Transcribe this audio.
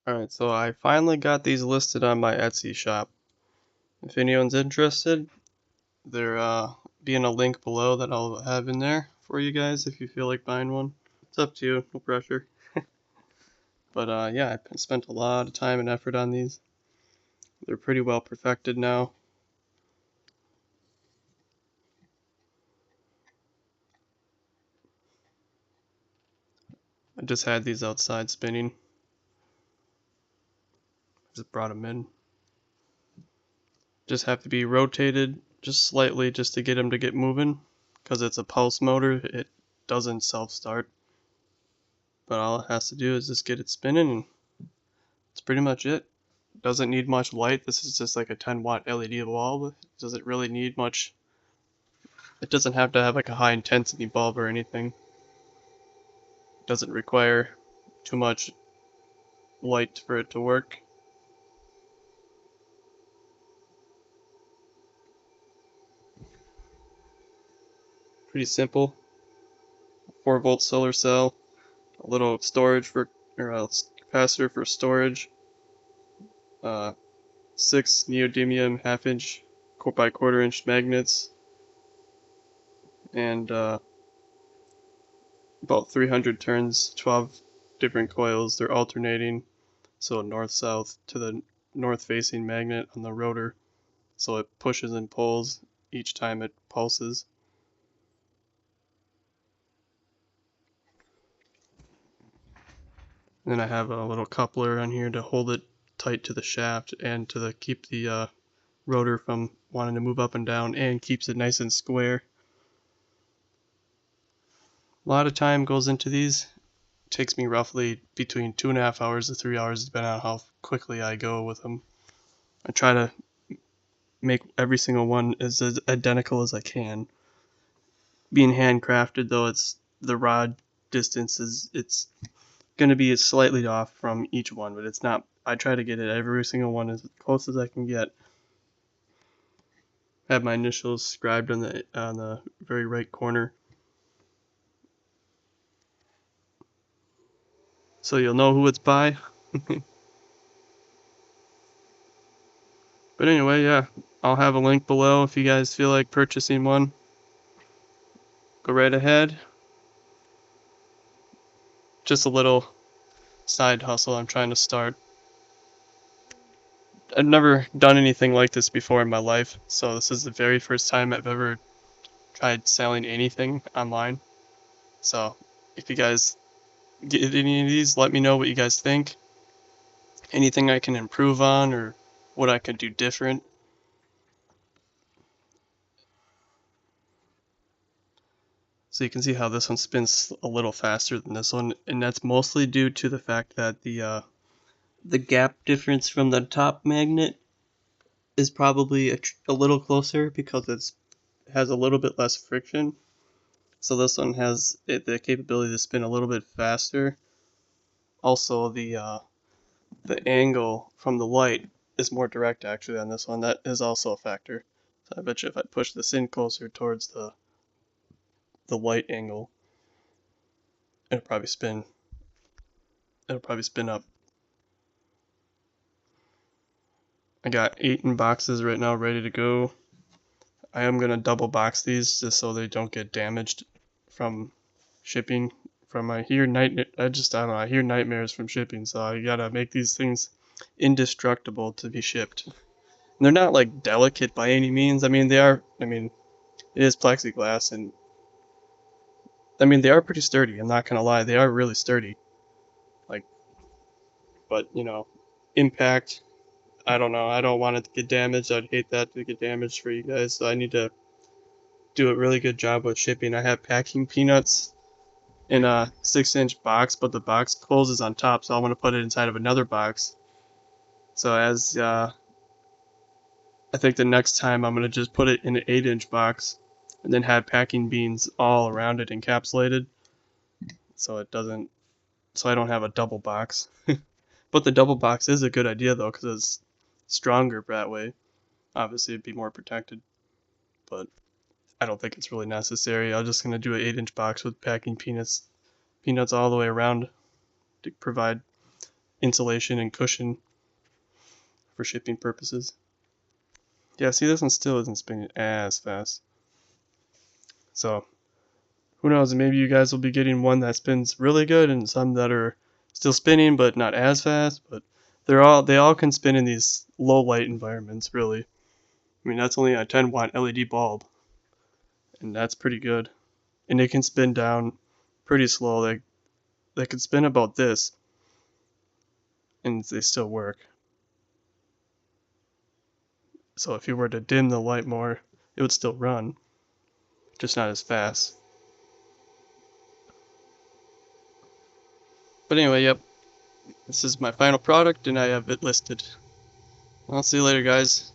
Alright, so I finally got these listed on my Etsy shop. If anyone's interested, there'll be in a link below that I'll have in there for you guys if you feel like buying one. It's up to you, no pressure. But yeah, I spent a lot of time and effort on these. They're pretty well perfected now. I just had these outside spinning. Just brought them in. Just have to be rotated just slightly just to get them to get moving. Because it's a pulse motor, it doesn't self-start. But all it has to do is just get it spinning, and that's pretty much it. Doesn't need much light. This is just like a 10-watt LED bulb. Does it really need much? It doesn't have to have like a high intensity bulb or anything. It doesn't require too much light for it to work. Pretty simple. 4-volt solar cell, a little storage for, or a capacitor for storage, 6 neodymium half-inch by quarter-inch magnets, and about 300 turns, 12 different coils. They're alternating, so north-south to the north-facing magnet on the rotor, so it pushes and pulls each time it pulses. And then I have a little coupler on here to hold it tight to the shaft and to keep the rotor from wanting to move up and down, and keeps it nice and square. A lot of time goes into these. It takes me roughly between 2.5 hours to 3 hours, depending on how quickly I go with them. I try to make every single one as identical as I can. Being handcrafted though, it's the rod distance it's going to be slightly off from each one, but it's not. I try to get it every single one as close as I can get. I have my initials scribed on the very right corner, so you'll know who it's by. But anyway, yeah, I'll have a link below if you guys feel like purchasing one. Go right ahead. Just a little side hustle I'm trying to start. I've never done anything like this before in my life, so this is the very first time I've ever tried selling anything online. So if you guys get any of these, let me know what you guys think. Anything I can improve on or what I could do different. So you can see how this one spins a little faster than this one, and that's mostly due to the fact that the gap difference from the top magnet is probably a little closer because it has a little bit less friction. So this one has the capability to spin a little bit faster. Also, the angle from the light is more direct actually on this one. That is also a factor. So I bet you if I push this in closer towards the light angle, it'll probably spin. It'll probably spin up. I got 8 in boxes right now ready to go. I am gonna double box these just so they don't get damaged from shipping. I don't know, I hear nightmares from shipping, so I gotta make these things indestructible to be shipped. And they're not like delicate by any means. I mean, it is plexiglass, and I mean, they are pretty sturdy. I'm not gonna lie, they are really sturdy. Like, but impact. I don't know. I don't want it to get damaged. I'd hate that to get damaged for you guys. So I need to do a really good job with shipping. I have packing peanuts in a 6-inch box, but the box closes on top, so I want to put it inside of another box. So I think the next time I'm gonna just put it in an 8-inch box, and then have packing beans all around it encapsulated, so I don't have a double box. But the double box is a good idea though, because it's stronger that way. Obviously, it'd be more protected, but I don't think it's really necessary. I'm just gonna do an 8-inch box with packing peanuts all the way around to provide insulation and cushion for shipping purposes. Yeah, see, this one still isn't spinning as fast. So, who knows, maybe you guys will be getting one that spins really good and some that are still spinning but not as fast, but they all can spin in these low light environments, really. I mean, that's only a 10-watt LED bulb, and that's pretty good. And it can spin down pretty slow. They can spin about this, and they still work. So if you were to dim the light more, it would still run, just not as fast. But anyway, yep, this is my final product, and I have it listed. I'll see you later, guys.